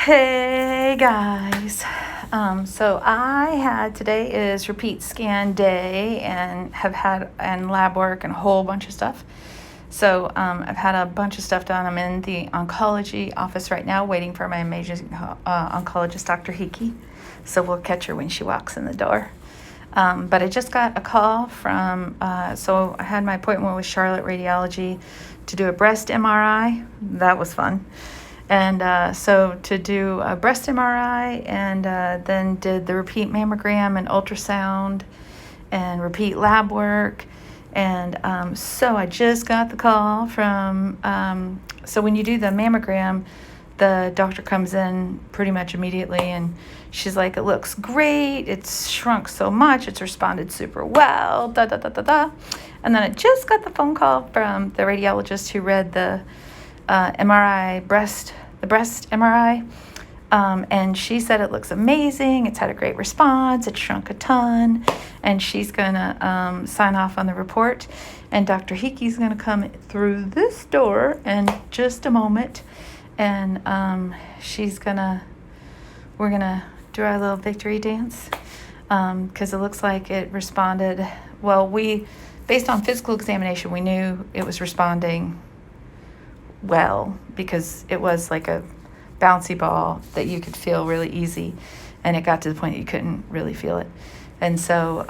Hey guys. Today is repeat scan day and have had and lab work and a whole bunch of stuff. I've had a bunch of stuff done. I'm in the oncology office right now waiting for my amazing oncologist, Dr. Hiki. So we'll catch her when she walks in the door. But I just got a call from, I had my appointment with Charlotte Radiology to do a breast MRI. That was fun. And to do a breast MRI and then did the repeat mammogram and ultrasound and repeat lab work. And I just got the call from, when you do the mammogram, the doctor comes in pretty much immediately and she's like, it looks great. It's shrunk so much. It's responded super well, da, da, da, da, da. And then I just got the phone call from the radiologist who read the breast MRI. And she said it looks amazing. It's had a great response. It shrunk a ton. And she's going to sign off on the report. And Dr. Hiki's going to come through this door in just a moment. And we're going to do our little victory dance. Because it looks like it responded. Well, based on physical examination, we knew it was responding well because it was like a bouncy ball that you could feel really easy, and it got to the point that you couldn't really feel it. And so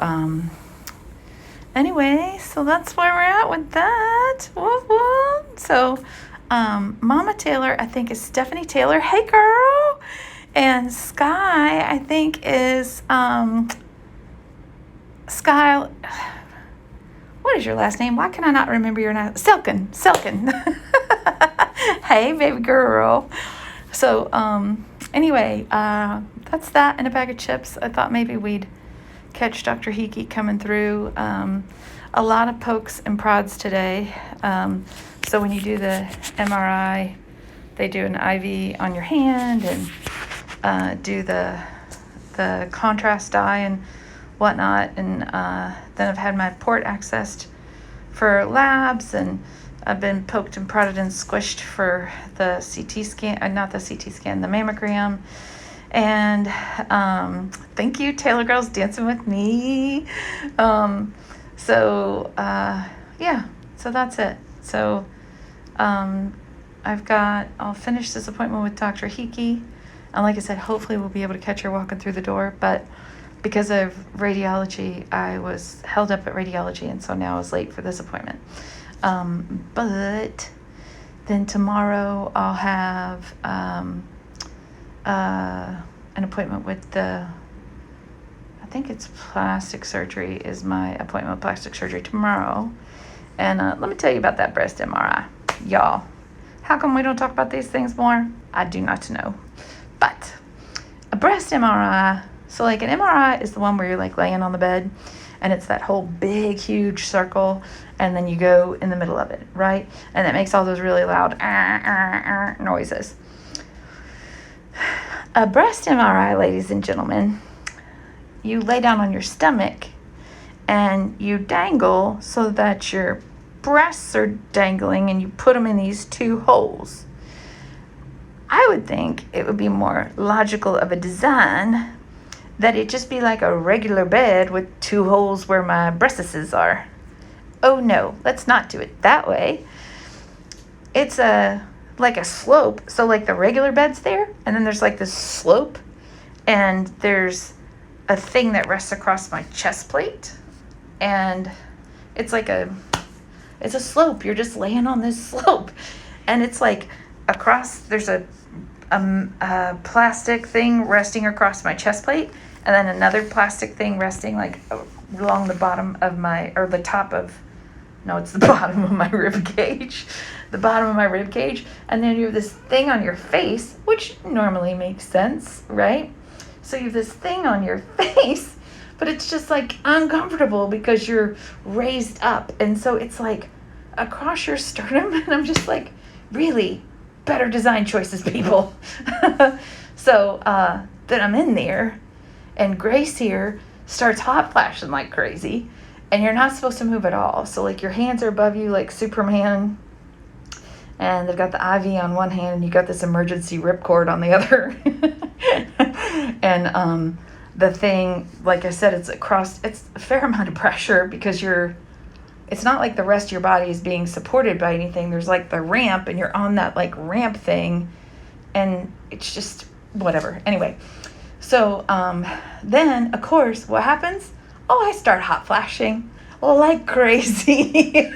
that's where we're at with that. Whoop, whoop. So Mama Taylor, I think, is Stephanie Taylor. Hey girl. And Sky, I think, is Sky. What is your last name? Why can I not remember your name? Selkin. Hey, baby girl. So, that's that and a bag of chips. I thought maybe we'd catch Dr. Hiki coming through. A lot of pokes and prods today. So when you do the MRI, they do an IV on your hand and do the contrast dye and whatnot. And then I've had my port accessed for labs, and I've been poked and prodded and squished for the CT scan, not the CT scan, the mammogram. And thank you, Taylor Girls Dancing With Me. So that's it. So I'll finish this appointment with Dr. Hiki. And like I said, hopefully we'll be able to catch her walking through the door. But because of radiology, I was held up at radiology, and so now I was late for this appointment. But then tomorrow I'll have an appointment with I think it's plastic surgery is my appointment with plastic surgery tomorrow. And let me tell you about that breast MRI. Y'all, how come we don't talk about these things more? I do not know. But a breast MRI, so like an MRI is the one where you're like laying on the bed and it's that whole big, huge circle, and then you go in the middle of it, right? And it makes all those really loud noises. A breast MRI, ladies and gentlemen, you lay down on your stomach and you dangle so that your breasts are dangling, and you put them in these two holes. I would think it would be more logical of a design that it just be like a regular bed with two holes where my breastises are. Oh no, let's not do it that way. It's like a slope. So like the regular bed's there, and then there's like this slope, and there's a thing that rests across my chest plate, and it's a slope. You're just laying on this slope, and it's like across, there's a plastic thing resting across my chest plate, and then another plastic thing resting like along the bottom of the bottom of my rib cage. The bottom of my rib cage. And then you have this thing on your face, which normally makes sense, right? So you have this thing on your face, but it's just like uncomfortable because you're raised up. And so it's like across your sternum, and I'm just like, really better design choices, people. So then I'm in there, and Grace here starts hot flashing like crazy, and you're not supposed to move at all. So like your hands are above you like Superman, and they've got the IV on one hand and you got this emergency ripcord on the other. And the thing, like I said, it's a fair amount of pressure because it's not like the rest of your body is being supported by anything. There's like the ramp and you're on that like ramp thing, and it's just whatever. Anyway, so then of course what happens? Oh, I start hot flashing like crazy.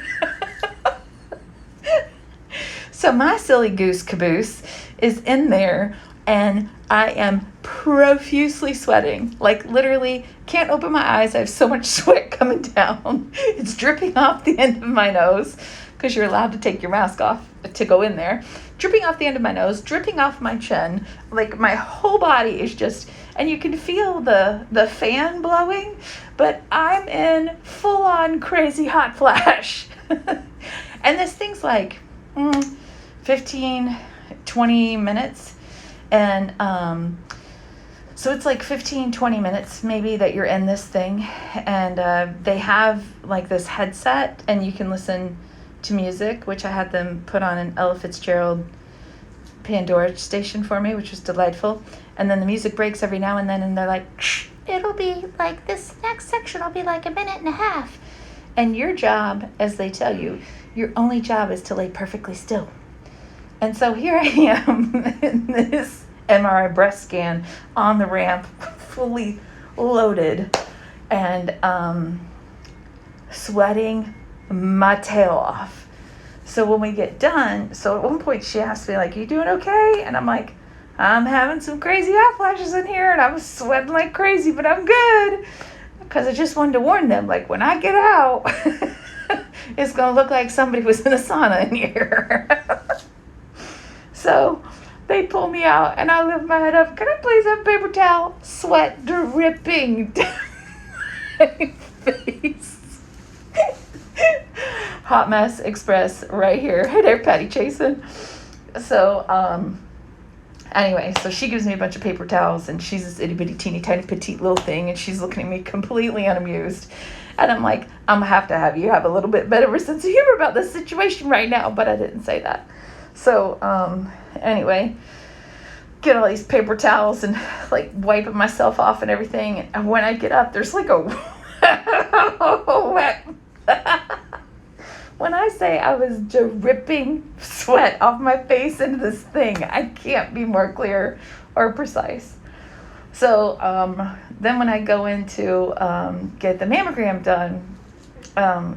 So my silly goose caboose is in there, and I am profusely sweating. Like literally can't open my eyes. I have so much sweat coming down. It's dripping off the end of my nose because you're allowed to take your mask off to go in there. Dripping off the end of my nose, dripping off my chin. Like my whole body is just, and you can feel the fan blowing, but I'm in full on crazy hot flash. And this thing's like 15, 20 minutes. And so it's like 15, 20 minutes maybe that you're in this thing. And they have like this headset and you can listen to music, which I had them put on an Ella Fitzgerald Pandora station for me, which was delightful. And then the music breaks every now and then and they're like, it'll be like this next section will be like a minute and a half. And your job, as they tell you, your only job is to lay perfectly still. And so here I am in this MRI breast scan on the ramp, fully loaded, and sweating my tail off. So when we get done, so at one point she asked me, like, you doing okay? And I'm like, I'm having some crazy hot flashes in here, and I'm sweating like crazy, but I'm good. Because I just wanted to warn them, like, when I get out, it's going to look like somebody was in a sauna in here. So they pull me out and I lift my head up. Can I please have a paper towel? Sweat dripping down my face. Hot mess express right here. Hey there, Patty Chasen. So anyway, so she gives me a bunch of paper towels and she's this itty bitty teeny tiny petite little thing and she's looking at me completely unamused. And I'm like, I'm gonna have to have you have a little bit better of a sense of humor about this situation right now. But I didn't say that. So, anyway, get all these paper towels and like wiping myself off and everything. And when I get up, there's like a wet. When I say I was dripping sweat off my face into this thing, I can't be more clear or precise. So, then when I go in to get the mammogram done,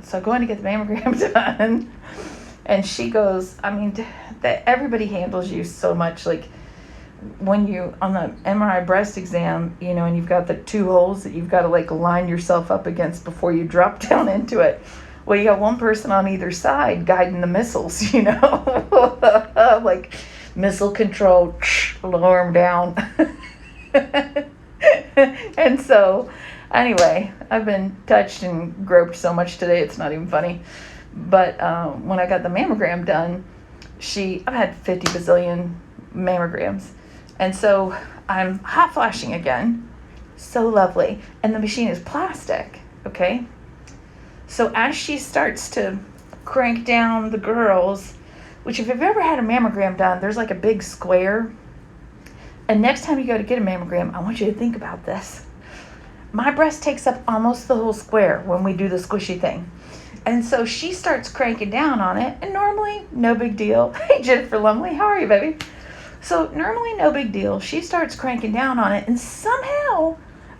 so I go in to get the mammogram done, and she goes, I mean, that everybody handles you so much. Like when you, on the MRI breast exam, you know, and you've got the 2 holes that you've got to like line yourself up against before you drop down into it. Well, you got one person on either side guiding the missiles, you know, like missile control, lower them down. And so anyway, I've been touched and groped so much today, it's not even funny. But when I got the mammogram done, I've had 50 bazillion mammograms. And so I'm hot flashing again. So lovely. And the machine is plastic, okay? So as she starts to crank down the girls, which if you've ever had a mammogram done, there's like a big square. And next time you go to get a mammogram, I want you to think about this. My breast takes up almost the whole square when we do the squishy thing. And so she starts cranking down on it, and normally, no big deal. Hey, Jennifer Lumley, how are you, baby? So normally, no big deal. She starts cranking down on it, and somehow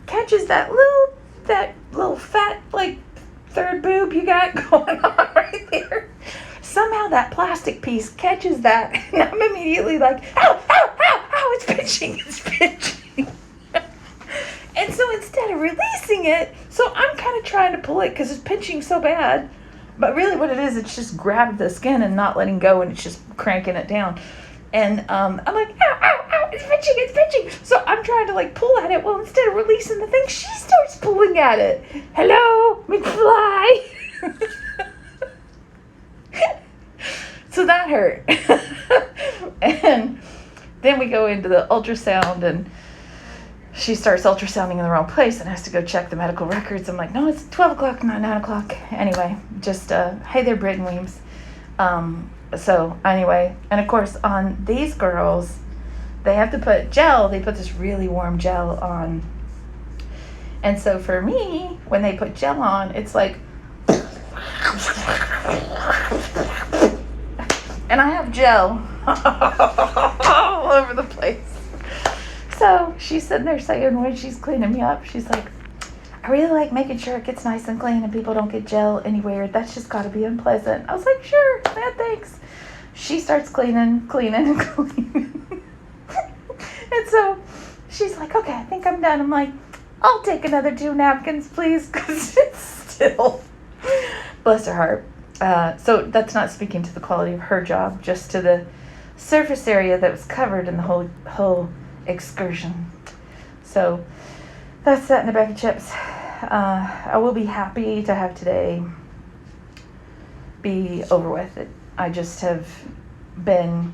catches that little fat, like, third boob you got going on right there. Somehow that plastic piece catches that, and I'm immediately like, ow, ow, ow, ow, it's pinching. And so instead of releasing it, so I'm kind of trying to pull it because it's pinching so bad. But really what it is, it's just grabbed the skin and not letting go, and it's just cranking it down. And I'm like, ow, ow, ow, it's pinching. So I'm trying to like pull at it. Well, instead of releasing the thing, she starts pulling at it. Hello, McFly. So that hurt. And then we go into the ultrasound, and she starts ultrasounding in the wrong place and has to go check the medical records. I'm like, no, it's 12 o'clock, not 9 o'clock. Anyway, just, hey there, Britt and Weems. So anyway, and of course on these girls, they have to put gel. They put this really warm gel on. And so for me, when they put gel on, it's like, and I have gel all over the place. So she's sitting there saying, when she's cleaning me up, she's like, I really like making sure it gets nice and clean and people don't get gel anywhere. That's just got to be unpleasant. I was like, sure, man, thanks. She starts cleaning. And so she's like, okay, I think I'm done. I'm like, I'll take another 2 napkins, please, because it's still, bless her heart. So that's not speaking to the quality of her job, just to the surface area that was covered in the whole excursion. So that's that in a bag of chips. I will be happy to have today be over with. I just have been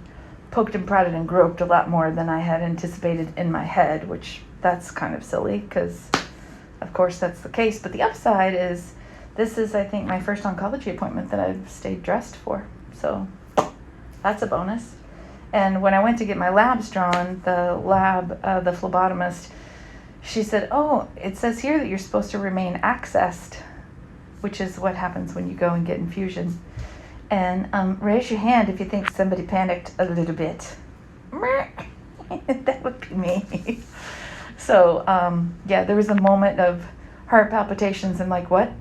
poked and prodded and groped a lot more than I had anticipated in my head, which that's kind of silly because, of course, that's the case. But the upside is this is, I think, my first oncology appointment that I've stayed dressed for. So that's a bonus. And when I went to get my labs drawn, the phlebotomist, she said, oh, it says here that you're supposed to remain accessed, which is what happens when you go and get infusion. And raise your hand if you think somebody panicked a little bit. That would be me. So, yeah, there was a moment of heart palpitations and like, what?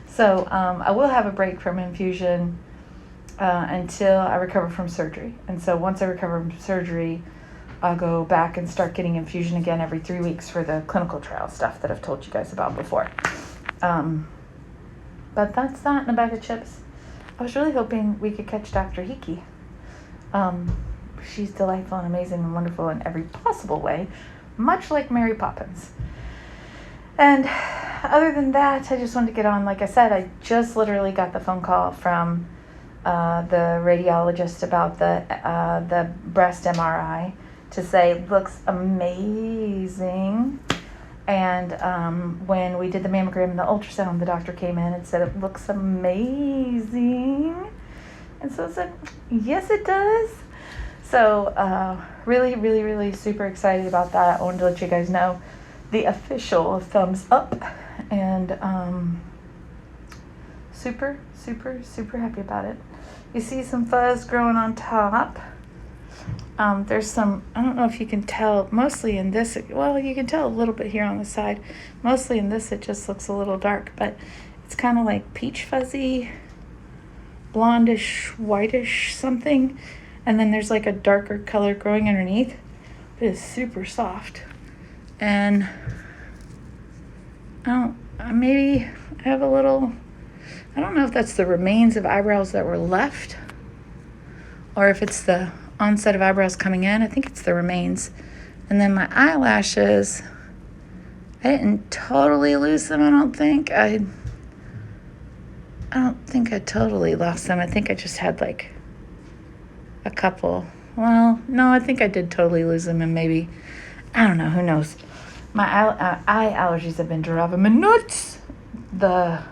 So, I will have a break from infusion until I recover from surgery. And so once I recover from surgery, I'll go back and start getting infusion again every 3 weeks for the clinical trial stuff that I've told you guys about before. But that's that in a bag of chips. I was really hoping we could catch Dr. Hickey. She's delightful and amazing and wonderful in every possible way, much like Mary Poppins. And other than that, I just wanted to get on. Like I said, I just literally got the phone call from the radiologist about the breast MRI to say looks amazing. And when we did the mammogram and the ultrasound, the doctor came in and said it looks amazing. And so I said, yes, it does. So really, really, really super excited about that. I wanted to let you guys know the official thumbs up. And super, super, super happy about it. You see some fuzz growing on top. There's some, I don't know if you can tell, mostly in this, well, you can tell a little bit here on the side. Mostly in this, it just looks a little dark, but it's kind of like peach fuzzy, blondish, whitish something. And then there's like a darker color growing underneath. It is super soft. And maybe I have a little, I don't know if that's the remains of eyebrows that were left or if it's the onset of eyebrows coming in. I think it's the remains. And then my eyelashes, I didn't totally lose them, I don't think. I don't think I totally lost them. I think I just had like a couple. Well, no, I think I did totally lose them, and maybe, I don't know, who knows. My eye allergies have been driving me nuts. The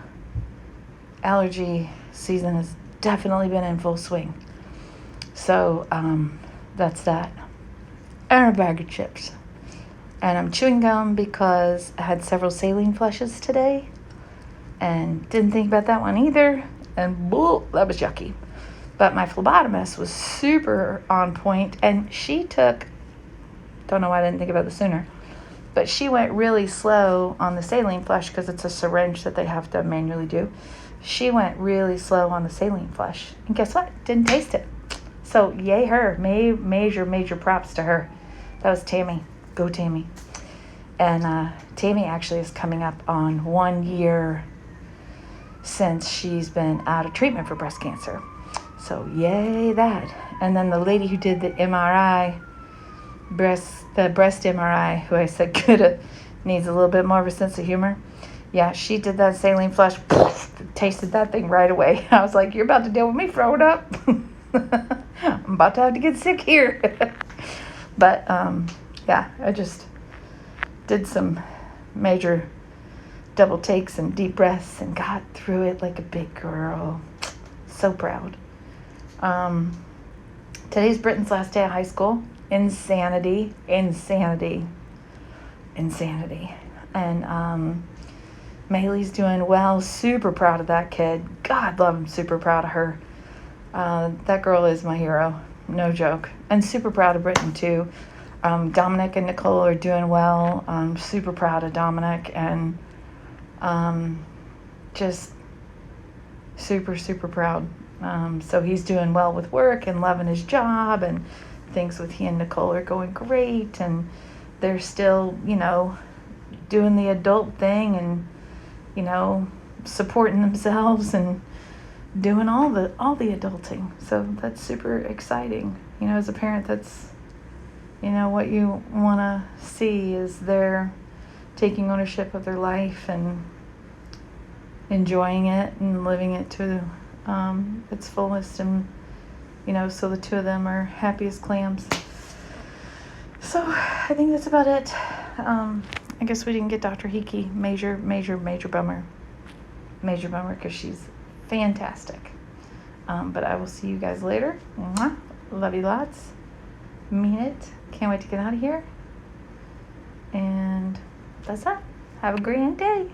allergy season has definitely been in full swing. So that's that. And a bag of chips. And I'm chewing gum because I had several saline flushes today and didn't think about that one either. And that was yucky. But my phlebotomist was super on point, and she took, don't know why I didn't think about this sooner, but she went really slow on the saline flush because it's a syringe that they have to manually do. She went really slow on the saline flush. And guess what? Didn't taste it. So yay her. Major props to her. That was Tammy. Go Tammy. And Tammy actually is coming up on 1 year since she's been out of treatment for breast cancer. So yay that. And then the lady who did the MRI, the breast MRI, who I said needs a little bit more of a sense of humor. Yeah, she did that saline flush, tasted that thing right away. I was like, you're about to deal with me throwing up. I'm about to have to get sick here. But yeah, I just did some major double takes and deep breaths and got through it like a big girl. So proud. Today's Britton's last day of high school. Insanity. And Maylee's doing well. Super proud of that kid. God love him. Super proud of her. That girl is my hero. No joke. And super proud of Britton too. Dominic and Nicole are doing well. I'm super proud of Dominic, and just super, super proud. So he's doing well with work and loving his job, and things with he and Nicole are going great, and they're still, doing the adult thing and, supporting themselves and doing all the adulting. So that's super exciting. As a parent, that's, what you want to see is they're taking ownership of their life and enjoying it and living it to its fullest, and so the two of them are happy as clams. So I think that's about it. I guess we didn't get Dr. Hickey. Major bummer because she's fantastic. But I will see you guys later. Mwah. Love you lots. Mean it. Can't wait to get out of here. And that's that. Have a grand day.